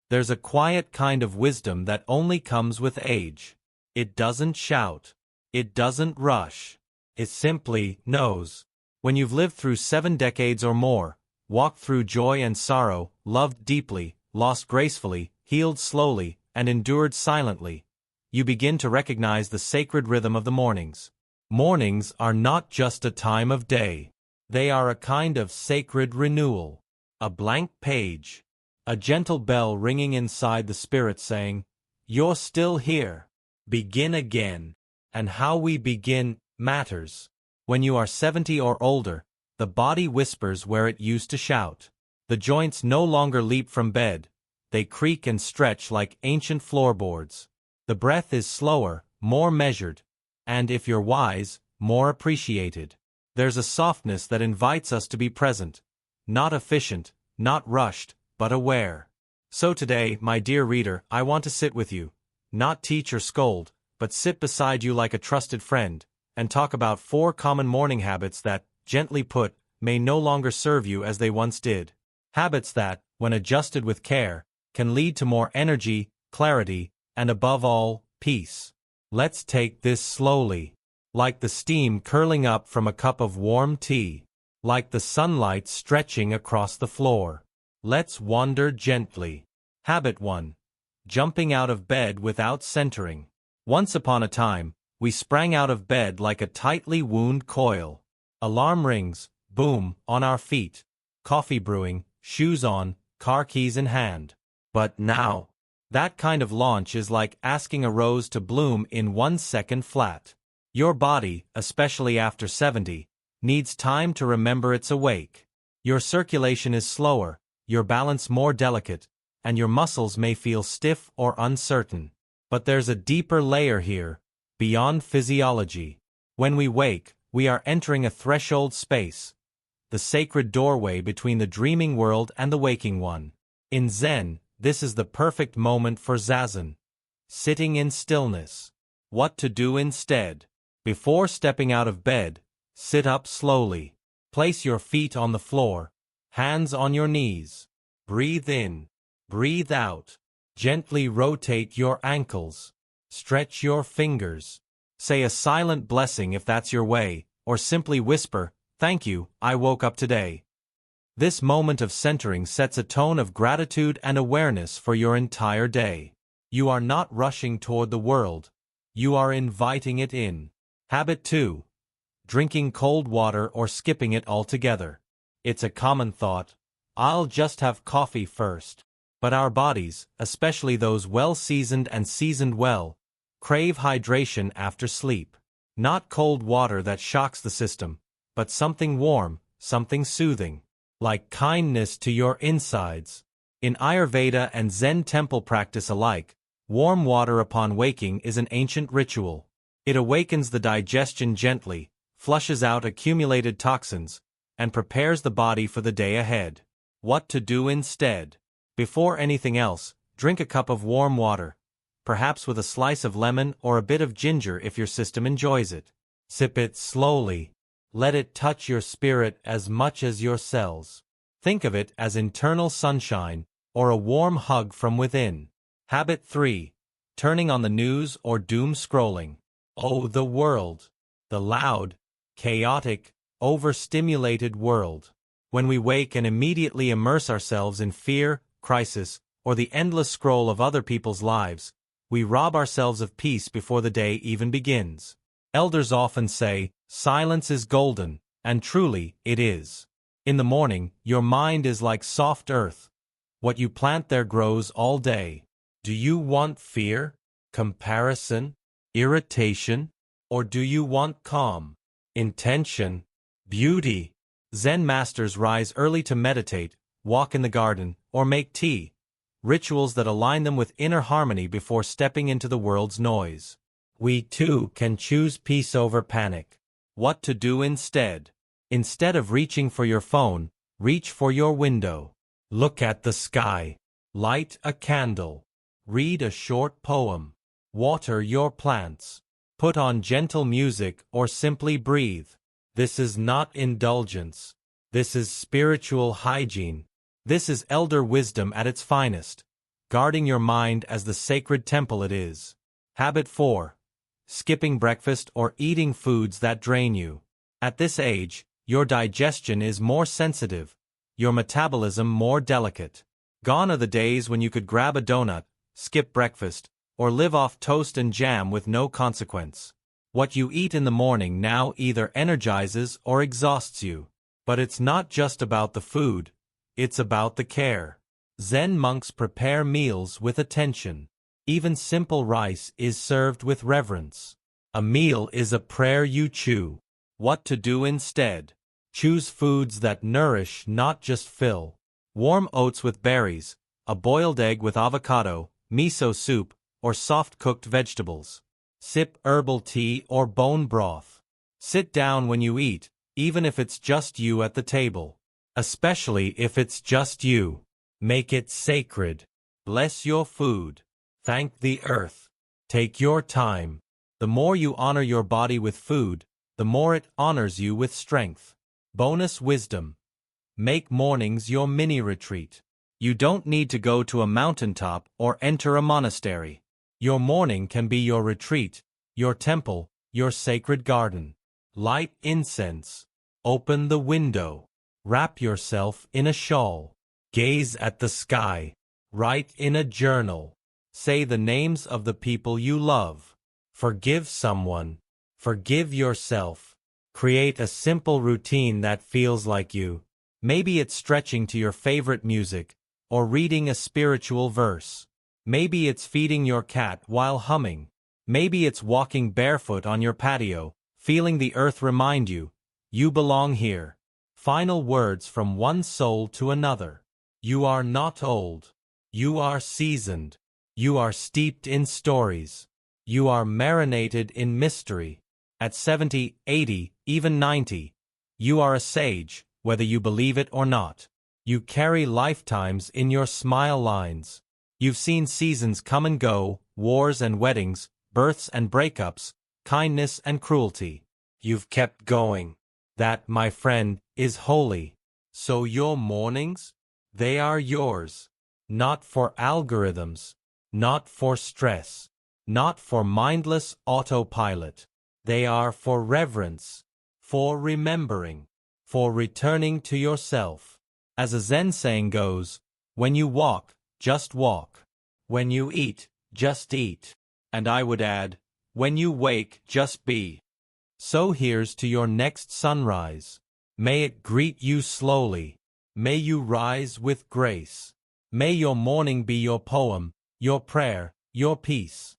There's a quiet kind of wisdom that only comes with age. It doesn't shout. It doesn't rush. It simply knows. When you've lived through 7 decades or more, walked through joy and sorrow, loved deeply, lost gracefully, healed slowly, and endured silently, you begin to recognize the sacred rhythm of the mornings. Mornings are not just a time of day. They are a kind of sacred renewal. A blank page. A gentle bell ringing inside the spirit saying, "You're still here. Begin again." And how we begin matters. When you are 70 or older, the body whispers where it used to shout. The joints no longer leap from bed. They creak and stretch like ancient floorboards. The breath is slower, more measured, and if you're wise, more appreciated. There's a softness that invites us to be present. Not efficient, not rushed, but aware. So today, my dear reader, I want to sit with you. Not teach or scold, but sit beside you like a trusted friend, and talk about 4 common morning habits that, gently put, may no longer serve you as they once did. Habits that, when adjusted with care, can lead to more energy, clarity, and above all, peace. Let's take this slowly. Like the steam curling up from a cup of warm tea. Like the sunlight stretching across the floor. Let's wander gently. Habit 1. Jumping out of bed without centering. Once upon a time, we sprang out of bed like a tightly wound coil. Alarm rings, boom, on our feet. Coffee brewing, shoes on, car keys in hand. But now, that kind of launch is like asking a rose to bloom in 1 second flat. Your body, especially after 70, needs time to remember it's awake. Your circulation is slower, your balance more delicate, and your muscles may feel stiff or uncertain. But there's a deeper layer here, beyond physiology. When we wake, we are entering a threshold space, the sacred doorway between the dreaming world and the waking one. In Zen, this is the perfect moment for Zazen. Sitting in stillness. What to do instead? Before stepping out of bed, sit up slowly. Place your feet on the floor, hands on your knees. Breathe in. Breathe out. Gently rotate your ankles. Stretch your fingers. Say a silent blessing if that's your way, or simply whisper, "Thank you, I woke up today." This moment of centering sets a tone of gratitude and awareness for your entire day. You are not rushing toward the world. You are inviting it in. Habit 2. Drinking cold water or skipping it altogether. It's a common thought, "I'll just have coffee first." But our bodies, especially those well-seasoned and seasoned well, crave hydration after sleep. Not cold water that shocks the system, but something warm, something soothing. Like kindness to your insides. In Ayurveda and Zen temple practice alike, warm water upon waking is an ancient ritual. It awakens the digestion gently, flushes out accumulated toxins, and prepares the body for the day ahead. What to do instead? Before anything else, drink a cup of warm water, perhaps with a slice of lemon or a bit of ginger if your system enjoys it. Sip it slowly. Let it touch your spirit as much as your cells. Think of it as internal sunshine, or a warm hug from within. Habit 3. Turning on the news or doom scrolling. Oh, the world. The loud, chaotic, overstimulated world. When we wake and immediately immerse ourselves in fear, crisis, or the endless scroll of other people's lives, we rob ourselves of peace before the day even begins. Elders often say, "Silence is golden," and truly, it is. In the morning, your mind is like soft earth. What you plant there grows all day. Do you want fear, comparison, irritation, or do you want calm, intention, beauty? Zen masters rise early to meditate, walk in the garden, or make tea, rituals that align them with inner harmony before stepping into the world's noise. We too can choose peace over panic. What to do instead? Instead of reaching for your phone, reach for your window. Look at the sky. Light a candle. Read a short poem. Water your plants. Put on gentle music or simply breathe. This is not indulgence. This is spiritual hygiene. This is elder wisdom at its finest. guarding your mind as the sacred temple it is. Habit 4. Skipping breakfast or eating foods that drain you. At this age, your digestion is more sensitive, your metabolism more delicate. Gone are the days when you could grab a donut, skip breakfast, or live off toast and jam with no consequence. What you eat in the morning now either energizes or exhausts you. But it's not just about the food, it's about the care. Zen monks prepare meals with attention. Even simple rice is served with reverence. A meal is a prayer you chew. What to do instead? Choose foods that nourish, not just fill. Warm oats with berries, a boiled egg with avocado, miso soup, or soft-cooked vegetables. Sip herbal tea or bone broth. Sit down when you eat, even if it's just you at the table. Especially if it's just you. Make it sacred. Bless your food. Thank the earth. Take your time. The more you honor your body with food, the more it honors you with strength. Bonus wisdom. Make mornings your mini-retreat. You don't need to go to a mountaintop or enter a monastery. Your morning can be your retreat, your temple, your sacred garden. Light incense. Open the window. Wrap yourself in a shawl. Gaze at the sky. Write in a journal. Say the names of the people you love. Forgive someone. Forgive yourself. Create a simple routine that feels like you. Maybe it's stretching to your favorite music, or reading a spiritual verse. Maybe it's feeding your cat while humming. Maybe it's walking barefoot on your patio, feeling the earth remind you, you belong here. Final words from one soul to another. You are not old. You are seasoned. You are steeped in stories. You are marinated in mystery. At 70, 80, even 90, you are a sage, whether you believe it or not. You carry lifetimes in your smile lines. You've seen seasons come and go, wars and weddings, births and breakups, kindness and cruelty. You've kept going. That, my friend, is holy. So your mornings? They are yours. Not for algorithms. Not for stress. Not for mindless autopilot. They are for reverence. For remembering. For returning to yourself. As a Zen saying goes, when you walk, just walk. When you eat, just eat. And I would add, when you wake, just be. So here's to your next sunrise. May it greet you slowly. May you rise with grace. May your morning be your poem, your prayer, your peace.